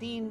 3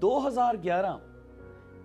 2011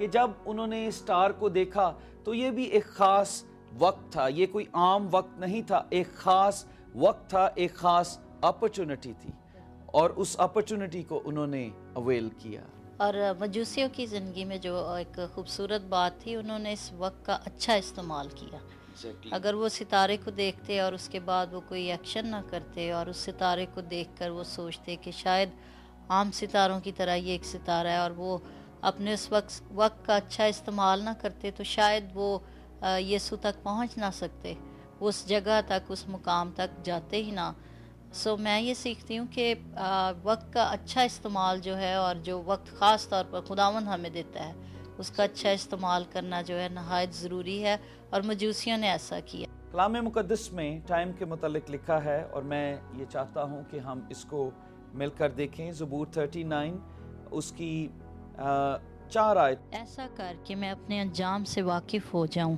کہ جب انہوں نے اسٹار کو دیکھا تو یہ بھی ایک خاص وقت تھا, یہ کوئی عام وقت نہیں تھا, ایک خاص وقت تھا, ایک خاص اپرچونٹی تھی, اور اس اپرچونٹی کو انہوں نے اویل کیا. اور مجوسیوں کی زندگی میں جو ایک خوبصورت بات تھی, انہوں نے اس وقت کا اچھا استعمال کیا. اگر وہ ستارے کو دیکھتے اور اس کے بعد وہ کوئی ایکشن نہ کرتے اور اس ستارے کو دیکھ کر وہ سوچتے کہ شاید عام ستاروں کی طرح یہ ایک ستارہ ہے, اور وہ اپنے اس وقت کا اچھا استعمال نہ کرتے, تو شاید وہ یسوع تک پہنچ نہ سکتے, اس جگہ تک, اس مقام تک جاتے ہی نہ. میں یہ سیکھتی ہوں کہ وقت کا اچھا استعمال جو ہے, اور جو وقت خاص طور پر خداوند ہمیں دیتا ہے, اس کا اچھا استعمال کرنا جو ہے نہایت ضروری ہے, اور مجوسیوں نے ایسا کیا. کلام مقدس میں ٹائم کے متعلق لکھا ہے, اور میں یہ چاہتا ہوں کہ ہم اس کو مل کر دیکھیں. زبور 39 اس کی 4 آیت. ایسا کر کہ میں اپنے انجام سے واقف ہو جاؤں,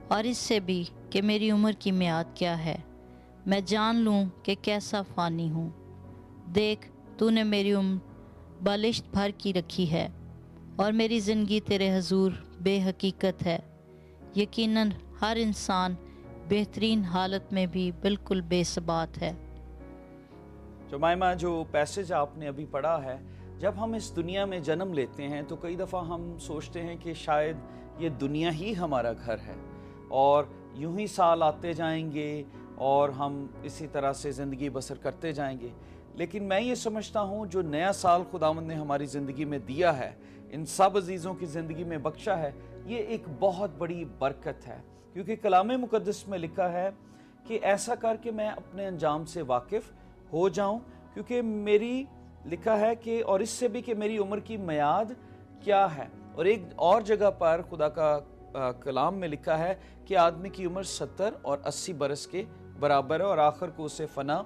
اور اس سے بھی کہ میری عمر کی میعاد کیا ہے, میں جان لوں کہ کیسا فانی ہوں. دیکھ, تو نے میری عمر بالشت بھر کی رکھی ہے, اور میری زندگی تیرے حضور بے حقیقت ہے. یقیناً ہر انسان بہترین حالت میں بھی بالکل بے ثبات ہے. جمائمہ, جو پیسج آپ نے ابھی پڑھا ہے, جب ہم اس دنیا میں جنم لیتے ہیں تو کئی دفعہ ہم سوچتے ہیں کہ شاید یہ دنیا ہی ہمارا گھر ہے, اور یوں ہی سال آتے جائیں گے اور ہم اسی طرح سے زندگی بسر کرتے جائیں گے. لیکن میں یہ سمجھتا ہوں جو نیا سال خداوند نے ہماری زندگی میں دیا ہے, ان سب عزیزوں کی زندگی میں بخشا ہے, یہ ایک بہت بڑی برکت ہے. کیونکہ کلام مقدس میں لکھا ہے کہ ایسا کر کے میں اپنے انجام سے واقف ہو جاؤں, کیونکہ میری لکھا ہے کہ اور اس سے بھی کہ میری عمر کی میعاد کیا ہے. اور ایک اور جگہ پر خدا کا کلام میں لکھا ہے کہ آدمی کی عمر 70 اور 80 برس کے برابر ہے, اور آخر کو اسے فنا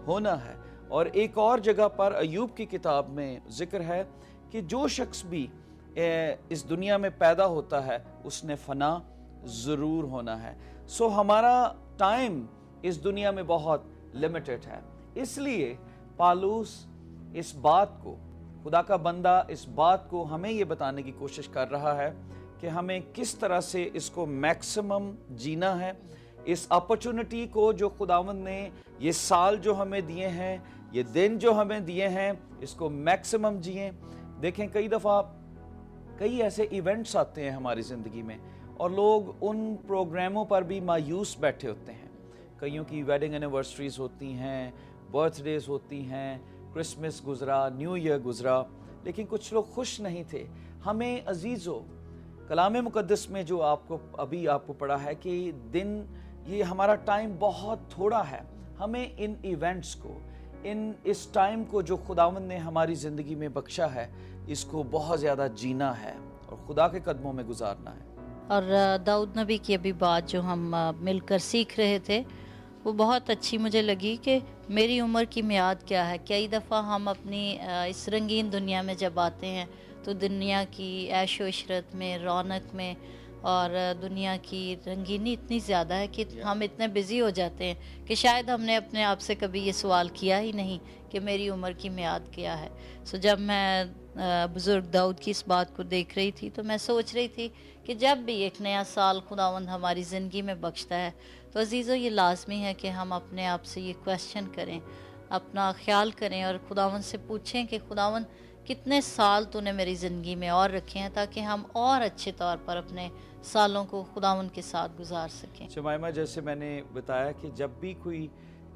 ہونا ہے. اور ایک اور جگہ پر ایوب کی کتاب میں ذکر ہے کہ جو شخص بھی اس دنیا میں پیدا ہوتا ہے اس نے فنا ضرور ہونا ہے. ہمارا ٹائم اس دنیا میں بہت لمیٹڈ ہے. اس لیے پالوس اس بات کو, خدا کا بندہ اس بات کو ہمیں یہ بتانے کی کوشش کر رہا ہے کہ ہمیں کس طرح سے اس کو میکسیمم جینا ہے. اس اپرچونٹی کو جو خداوند نے, یہ سال جو ہمیں دیے ہیں, یہ دن جو ہمیں دیے ہیں, اس کو میکسیمم جئیں. دیکھیں, کئی دفعہ کئی ایسے ایونٹس آتے ہیں ہماری زندگی میں, اور لوگ ان پروگراموں پر بھی مایوس بیٹھے ہوتے ہیں. کئیوں کی ویڈنگ اینیورسریز ہوتی ہیں, برتھ ڈیز ہوتی ہیں, کرسمس گزرا, نیو ایئر گزرا, لیکن کچھ لوگ خوش نہیں تھے. ہمیں عزیزو, کلام مقدس میں جو ابھی آپ کو پڑھا ہے کہ دن, یہ ہمارا ٹائم بہت تھوڑا ہے. ہمیں ان ایونٹس کو, اس ٹائم کو جو خداوند نے ہماری زندگی میں بخشا ہے, اس کو بہت زیادہ جینا ہے اور خدا کے قدموں میں گزارنا ہے. اور داؤد نبی کی ابھی بات جو ہم مل کر سیکھ رہے تھے, وہ بہت اچھی مجھے لگی کہ میری عمر کی میعاد کیا ہے. کئی دفعہ ہم اپنی اس رنگین دنیا میں جب آتے ہیں تو دنیا کی عیش و عشرت میں, رونق میں, اور دنیا کی رنگینی اتنی زیادہ ہے کہ ہم اتنے بزی ہو جاتے ہیں کہ شاید ہم نے اپنے آپ سے کبھی یہ سوال کیا ہی نہیں کہ میری عمر کی میعاد کیا ہے. جب میں بزرگ داؤد کی اس بات کو دیکھ رہی تھی تو میں سوچ رہی تھی کہ جب بھی ایک نیا سال خداوند ہماری زندگی میں بخشتا ہے تو عزیزو, یہ لازمی ہے کہ ہم اپنے آپ سے یہ کویسچن کریں, اپنا خیال کریں, اور خداوند سے پوچھیں کہ خداوند کتنے سال تو نے میری زندگی میں اور رکھے ہیں, تاکہ ہم اور اچھے طور پر اپنے سالوں کو خداوند کے ساتھ گزار سکیں. شمائمہ, جیسے میں نے بتایا کہ جب بھی کوئی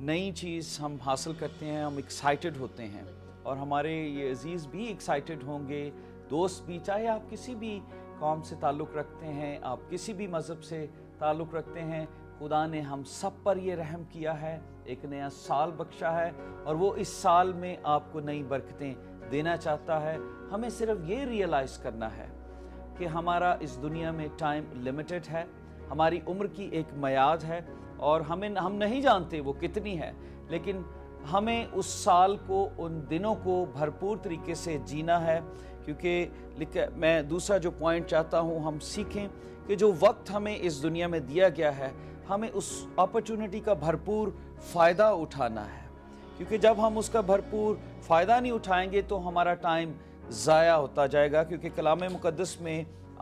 نئی چیز ہم حاصل کرتے ہیں, ہم ایکسائٹڈ ہوتے ہیں, اور ہمارے یہ عزیز بھی ایکسائٹڈ ہوں گے, دوست بھی, چاہے آپ کسی بھی قوم سے تعلق رکھتے ہیں, آپ کسی بھی مذہب سے تعلق رکھتے ہیں. خدا نے ہم سب پر یہ رحم کیا ہے, ایک نیا سال بخشا ہے, اور وہ اس سال میں آپ کو نئی برکتیں دینا چاہتا ہے. ہمیں صرف یہ ریئلائز کرنا ہے کہ ہمارا اس دنیا میں ٹائم لمیٹڈ ہے, ہماری عمر کی ایک میعاد ہے, اور ہم نہیں جانتے وہ کتنی ہے, لیکن ہمیں اس سال کو, ان دنوں کو بھرپور طریقے سے جینا ہے. کیونکہ میں دوسرا جو پوائنٹ چاہتا ہوں ہم سیکھیں کہ جو وقت ہمیں اس دنیا میں دیا گیا ہے, ہمیں اس اپرچونٹی کا بھرپور فائدہ اٹھانا ہے. کیونکہ جب ہم اس کا بھرپور فائدہ نہیں اٹھائیں گے تو ہمارا ٹائم ضائع ہوتا جائے گا. کیونکہ کلام مقدس میں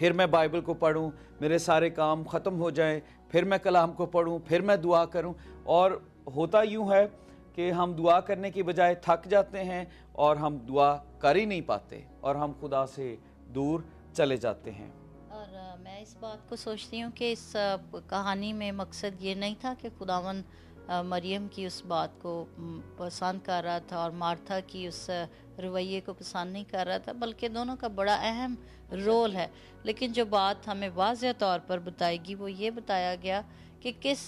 پھر میں بائبل کو پڑھوں، میرے سارے کام ختم ہو جائیں، پھر میں کلام کو پڑھوں، پھر میں دعا کروں. اور ہوتا یوں ہے کہ ہم دعا کرنے کی بجائے تھک جاتے ہیں اور ہم دعا کر ہی نہیں پاتے اور ہم خدا سے دور چلے جاتے ہیں. اور میں اس بات کو سوچتی ہوں کہ اس کہانی میں مقصد یہ نہیں تھا کہ خداون مریم کی اس بات کو پسند کر رہا تھا اور مارتھا کی اس رویے کو پسند نہیں کر رہا تھا، بلکہ دونوں کا بڑا اہم رول ہے. لیکن جو بات ہمیں واضح طور پر بتائے گی وہ یہ بتایا گیا کہ کس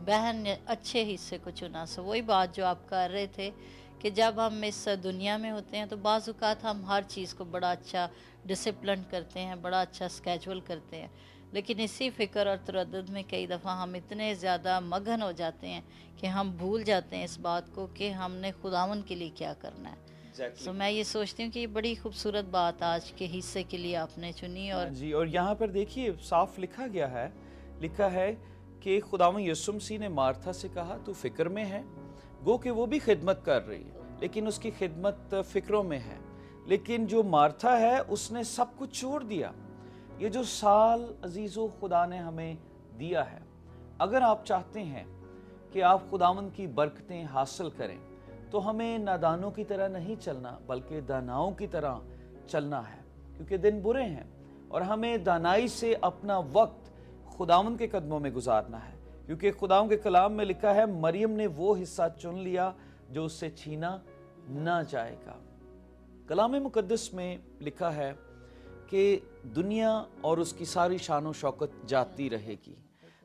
بہن نے اچھے حصے کو چنا. وہی بات جو آپ کر رہے تھے کہ جب ہم اس دنیا میں ہوتے ہیں تو بعض اوقات ہم ہر چیز کو بڑا اچھا ڈسپلن کرتے ہیں، بڑا اچھا اسکیجول کرتے ہیں، لیکن اسی فکر اور تردد میں کئی دفعہ ہم اتنے زیادہ مگن ہو جاتے ہیں کہ ہم بھول جاتے ہیں اس بات کو کہ ہم نے خداون کے لیے کیا کرنا ہے. میں یہ سوچتی ہوں کہ یہ بڑی خوبصورت بات آج کے حصے کے لیے آپ نے چنی. اور یہاں پر دیکھیے صاف لکھا گیا ہے، لکھا ہے کہ خداوند یسوع مسیح نے مارتھا سے کہا تو فکر میں ہے، گو کہ وہ بھی خدمت کر رہی ہے لیکن اس کی خدمت فکروں میں ہے. لیکن جو مارتھا ہے اس نے سب کچھ چھوڑ دیا. یہ جو سال عزیزو خدا نے ہمیں دیا ہے، اگر آپ چاہتے ہیں کہ آپ خداوند کی برکتیں حاصل کریں تو ہمیں نادانوں کی طرح نہیں چلنا بلکہ داناؤں کی طرح چلنا ہے، کیونکہ دن برے ہیں اور ہمیں دانائی سے اپنا وقت خداوند کے قدموں میں گزارنا ہے. کیونکہ خداوند کے کلام میں لکھا ہے مریم نے وہ حصہ چن لیا جو اس سے چھینا نہ جائے گا. کلام مقدس میں لکھا ہے کہ دنیا اور اس کی ساری شان و شوکت جاتی رہے گی.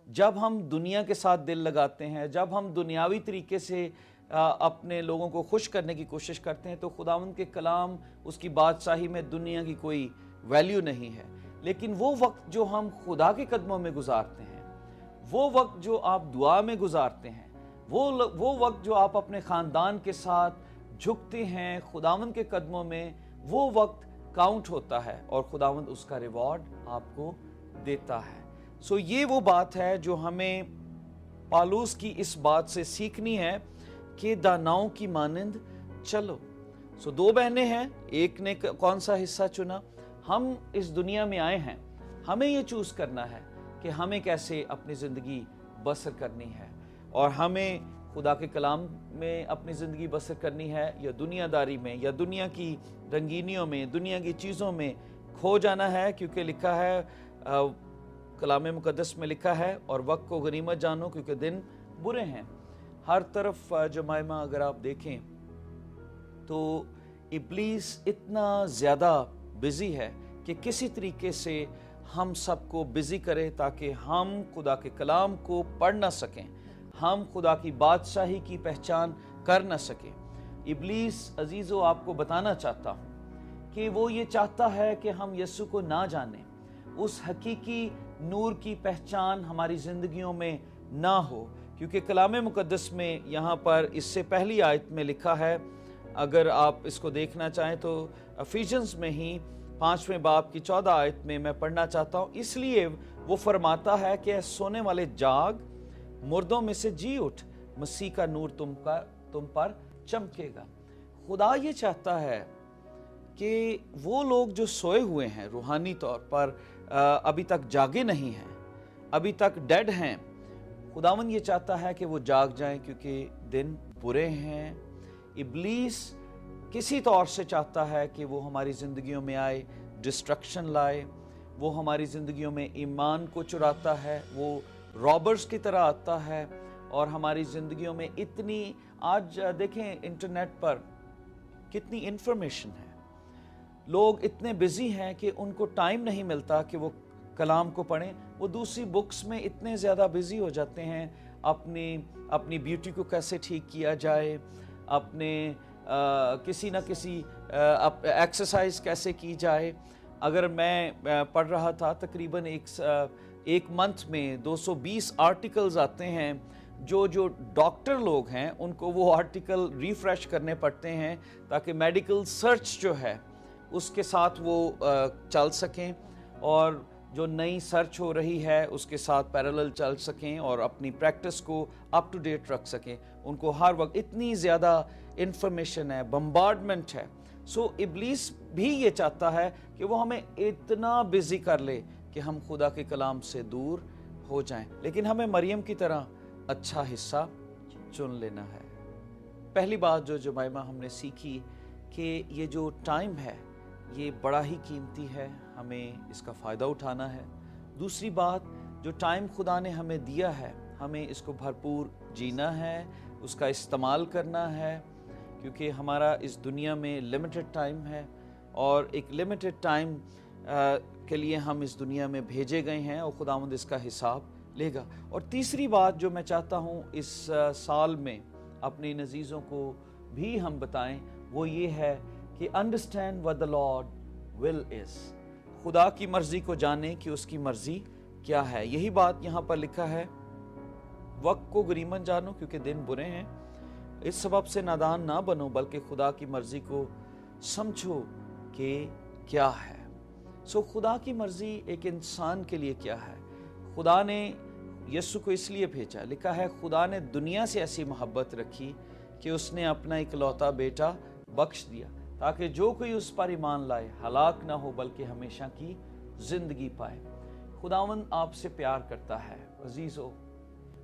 جب ہم دنیا کے ساتھ دل لگاتے ہیں، جب ہم دنیاوی طریقے سے اپنے لوگوں کو خوش کرنے کی کوشش کرتے ہیں تو خداوند کے کلام، اس کی بادشاہی میں دنیا کی کوئی ویلیو نہیں ہے. لیکن وہ وقت جو ہم خدا کے قدموں میں گزارتے ہیں، وہ وقت جو آپ دعا میں گزارتے ہیں، وہ وقت جو آپ اپنے خاندان کے ساتھ جھکتے ہیں خداوند کے قدموں میں، وہ وقت کاؤنٹ ہوتا ہے اور خداوند اس کا ریوارڈ آپ کو دیتا ہے. یہ وہ بات ہے جو ہمیں پالوس کی اس بات سے سیکھنی ہے کہ داناؤں کی مانند چلو. دو بہنیں ہیں، ایک نے کون سا حصہ چنا؟ ہم اس دنیا میں آئے ہیں، ہمیں یہ چوز کرنا ہے کہ ہمیں کیسے اپنی زندگی بسر کرنی ہے اور ہمیں خدا کے کلام میں اپنی زندگی بسر کرنی ہے یا دنیا داری میں یا دنیا کی رنگینیوں میں، دنیا کی چیزوں میں کھو جانا ہے. کیونکہ لکھا ہے کلام مقدس میں لکھا ہے اور وقت کو غنیمت جانو کیونکہ دن برے ہیں. ہر طرف جمائمہ اگر آپ دیکھیں تو ابلیس اتنا زیادہ بزی ہے کہ کسی طریقے سے ہم سب کو بزی کرے تاکہ ہم خدا کے کلام کو پڑھ نہ سکیں، ہم خدا کی بادشاہی کی پہچان کر نہ سکیں. ابلیس عزیزو آپ کو بتانا چاہتا ہوں کہ وہ یہ چاہتا ہے کہ ہم یسوع کو نہ جانیں، اس حقیقی نور کی پہچان ہماری زندگیوں میں نہ ہو. کیونکہ کلام مقدس میں یہاں پر اس سے پہلی آیت میں لکھا ہے، اگر آپ اس کو دیکھنا چاہیں تو افیشنز میں ہی 5ویں باب کی 14 آیت میں میں پڑھنا چاہتا ہوں. اس لیے وہ فرماتا ہے کہ سونے والے جاگ، مردوں میں سے جی اٹھ، مسیح کا نور تم پر چمکے گا. خدا یہ چاہتا ہے کہ وہ لوگ جو سوئے ہوئے ہیں روحانی طور پر، ابھی تک جاگے نہیں ہیں، ابھی تک ڈیڈ ہیں، خداوند یہ چاہتا ہے کہ وہ جاگ جائیں کیونکہ دن برے ہیں. ابلیس کسی طور سے چاہتا ہے کہ وہ ہماری زندگیوں میں آئے، ڈسٹرکشن لائے، وہ ہماری زندگیوں میں ایمان کو چراتا ہے، وہ رابرز کی طرح آتا ہے اور ہماری زندگیوں میں اتنی، آج دیکھیں انٹرنیٹ پر کتنی انفارمیشن ہے، لوگ اتنے بزی ہیں کہ ان کو ٹائم نہیں ملتا کہ وہ کلام کو پڑھیں. وہ دوسری بکس میں اتنے زیادہ بزی ہو جاتے ہیں، اپنی بیوٹی کو کیسے ٹھیک کیا جائے، اپنے کسی نہ کسی ایکسرسائز کیسے کی جائے. اگر میں پڑھ رہا تھا تقریباً ایک منتھ میں 220 آرٹیکلز آتے ہیں جو ڈاکٹر لوگ ہیں ان کو وہ آرٹیکل ریفریش کرنے پڑتے ہیں تاکہ میڈیکل سرچ جو ہے اس کے ساتھ وہ چل سکیں اور جو نئی سرچ ہو رہی ہے اس کے ساتھ پیرالل چل سکیں اور اپنی پریکٹس کو اپ ٹو ڈیٹ رکھ سکیں. ان کو ہر وقت اتنی زیادہ انفارمیشن ہے، بمبارڈمنٹ ہے. ابلیس بھی یہ چاہتا ہے کہ وہ ہمیں اتنا بزی کر لے کہ ہم خدا کے کلام سے دور ہو جائیں، لیکن ہمیں مریم کی طرح اچھا حصہ چن لینا ہے۔ پہلی بات جو جمائمہ ہم نے سیکھی کہ یہ جو ٹائم ہے یہ بڑا ہی قیمتی ہے، ہمیں اس کا فائدہ اٹھانا ہے۔ دوسری بات، جو ٹائم خدا نے ہمیں دیا ہے ہمیں اس کو بھرپور جینا ہے، اس کا استعمال کرنا ہے، کیونکہ ہمارا اس دنیا میں لمیٹڈ ٹائم ہے اور ایک لمیٹڈ ٹائم کے لیے ہم اس دنیا میں بھیجے گئے ہیں اور خداوند اس کا حساب لے گا۔ اور تیسری بات جو میں چاہتا ہوں اس سال میں اپنے عزیزوں کو بھی ہم بتائیں وہ یہ ہے کہ understand what the Lord will is، خدا کی مرضی کو جانیں کہ اس کی مرضی کیا ہے۔ یہی بات یہاں پر لکھا ہے، وقت کو غنیمت جانو کیونکہ دن برے ہیں، اس سبب سے نادان نہ بنو بلکہ خدا کی مرضی کو سمجھو کہ کیا ہے۔ خدا کی مرضی ایک انسان کے لیے کیا ہے؟ خدا نے یسوع کو اس لیے بھیجا، لکھا ہے خدا نے دنیا سے ایسی محبت رکھی کہ اس نے اپنا اکلوتا بیٹا بخش دیا تاکہ جو کوئی اس پر ایمان لائے ہلاک نہ ہو بلکہ ہمیشہ کی زندگی پائے۔ خداوند آپ سے پیار کرتا ہے عزیزو،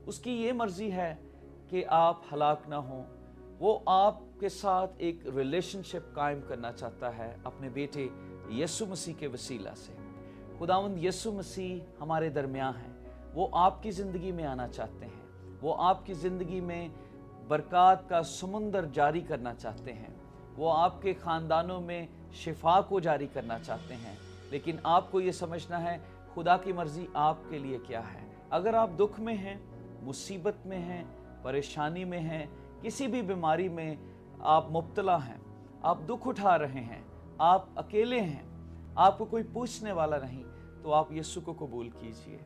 اس کی یہ مرضی ہے کہ آپ ہلاک نہ ہوں، وہ آپ کے ساتھ ایک ریلیشن شپ قائم کرنا چاہتا ہے اپنے بیٹے یسوع مسیح کے وسیلہ سے۔ خداوند یسوع مسیح ہمارے درمیان ہیں، وہ آپ کی زندگی میں آنا چاہتے ہیں، وہ آپ کی زندگی میں برکات کا سمندر جاری کرنا چاہتے ہیں، وہ آپ کے خاندانوں میں شفا کو جاری کرنا چاہتے ہیں، لیکن آپ کو یہ سمجھنا ہے خدا کی مرضی آپ کے لیے کیا ہے۔ اگر آپ دکھ میں ہیں، مصیبت میں ہیں، پریشانی میں ہیں، کسی بھی بیماری میں آپ مبتلا ہیں، آپ دکھ اٹھا رہے ہیں، آپ اکیلے ہیں، آپ کو کوئی پوچھنے والا نہیں، تو آپ یسوع کو قبول کیجئے۔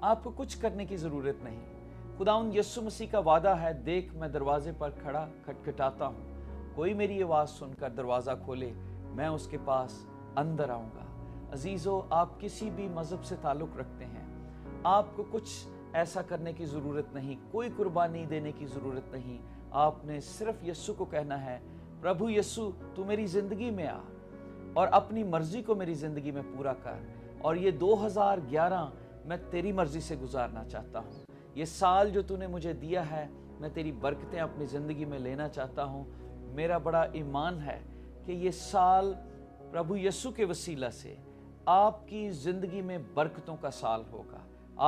آپ کو کچھ کرنے کی ضرورت نہیں۔ خداوند یسوع مسیح کا وعدہ ہے، دیکھ میں دروازے پر کھڑا کھٹکھٹاتا ہوں، کوئی میری آواز سن کر دروازہ کھولے میں اس کے پاس اندر آؤں گا۔ عزیزو، آپ کسی بھی مذہب سے تعلق رکھتے ہیں، آپ کو کچھ ایسا کرنے کی ضرورت نہیں، کوئی قربانی دینے کی ضرورت نہیں، آپ نے صرف یسوع کو کہنا ہے، پربھو یسوع تو میری زندگی میں آ اور اپنی مرضی کو میری زندگی میں پورا کر، اور یہ 2011 میں تیری مرضی سے گزارنا چاہتا ہوں۔ یہ سال جو تو نے مجھے دیا ہے میں تیری برکتیں اپنی زندگی میں لینا چاہتا ہوں۔ میرا بڑا ایمان ہے کہ یہ سال پربھو یسوع کے وسیلہ سے آپ کی زندگی میں برکتوں کا سال ہوگا،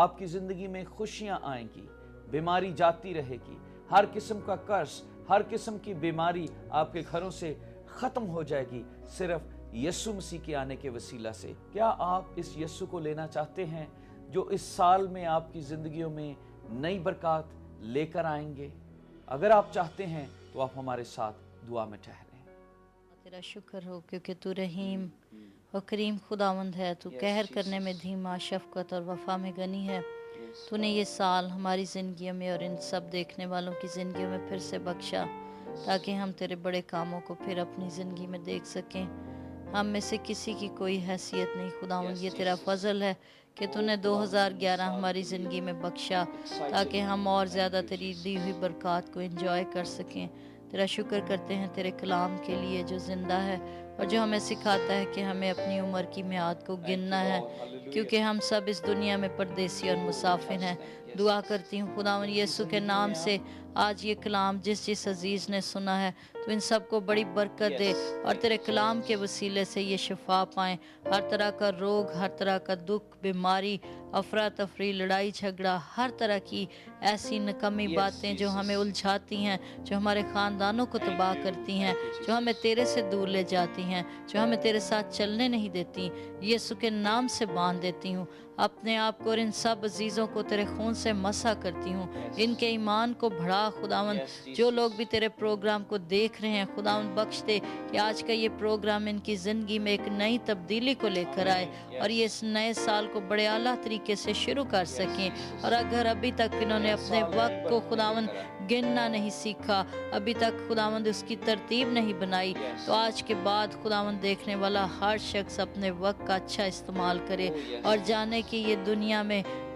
آپ کی زندگی میں خوشیاں آئیں گی، بیماری جاتی رہے گی، ہر قسم کا قرض، ہر قسم کی بیماری آپ کے گھروں سے ختم ہو جائے گی صرف یسوع مسیح کے آنے کے وسیلہ سے۔ کیا آپ اس یسوع کو لینا چاہتے ہیں جو اس سال میں آپ کی زندگیوں میں نئی برکات لے کر آئیں گے؟ اگر آپ چاہتے ہیں تو آپ ہمارے ساتھ دعا میں ٹھہریں۔ تیرا شکر ہو کیونکہ تو رحیم اور کریم خداوند ہے، تو قہر کرنے میں دھیما، شفقت اور وفا میں غنی ہے۔ تو نے یہ سال ہماری زندگیوں میں اور ان سب دیکھنے والوں کی زندگیوں میں پھر سے بخشا تاکہ ہم تیرے بڑے کاموں کو پھر اپنی زندگی میں دیکھ سکیں۔ ہم میں سے کسی کی کوئی حیثیت نہیں خداوند، یہ تیرا فضل ہے کہ تو نے 2011 ہماری زندگی میں بخشا تاکہ ہم اور زیادہ تیری دی ہوئی برکات کو انجوائے کر سکیں۔ تیرا شکر کرتے ہیں تیرے کلام کے لیے جو زندہ ہے اور جو ہمیں سکھاتا ہے کہ ہمیں اپنی عمر کی میعاد کو گننا ہے، کیونکہ ہم سب اس دنیا میں پردیسی اور مسافر ہیں۔ دعا کرتی ہوں خداوند یسوع کے نام سے، آج یہ کلام جس عزیز نے سنا ہے تو ان سب کو بڑی برکت دے اور تیرے کلام کے وسیلے سے یہ شفا پائیں، ہر طرح کا روگ، ہر طرح کا دکھ، بیماری، افراتفری، لڑائی جھگڑا، ہر طرح کی ایسی نکمی باتیں جو ہمیں الجھاتی ہیں، جو ہمارے خاندانوں کو تباہ کرتی ہیں، جو ہمیں تیرے سے دور لے جاتی ہیں، جو ہمیں تیرے ساتھ چلنے نہیں دیتی، یسوع کے نام سے باندھ دیتی ہوں اپنے آپ کو اور ان سب عزیزوں کو تیرے خون سے مسح کرتی ہوں۔ ان کے ایمان کو بڑھا خداوند، جو لوگ بھی تیرے پروگرام کو دیکھ رہے ہیں خداوند بخش دے کہ آج کا یہ پروگرام ان کی زندگی میں ایک نئی تبدیلی کو لے کر آئے اور یہ اس نئے سال کو بڑے اعلیٰ طریقے سے شروع کر سکیں۔ اور اگر ابھی تک انہوں نے اپنے وقت کو خداوند گننا نہیں سیکھا، ابھی تک خداوند اس کی ترتیب نہیں بنائی، تو آج کے بعد خداوند دیکھنے والا ہر شخص اپنے وقت کا اچھا استعمال کرے اور جانے کہ یہ دنیا میں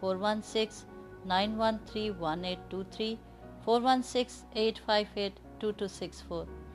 4169131823, 4168582264।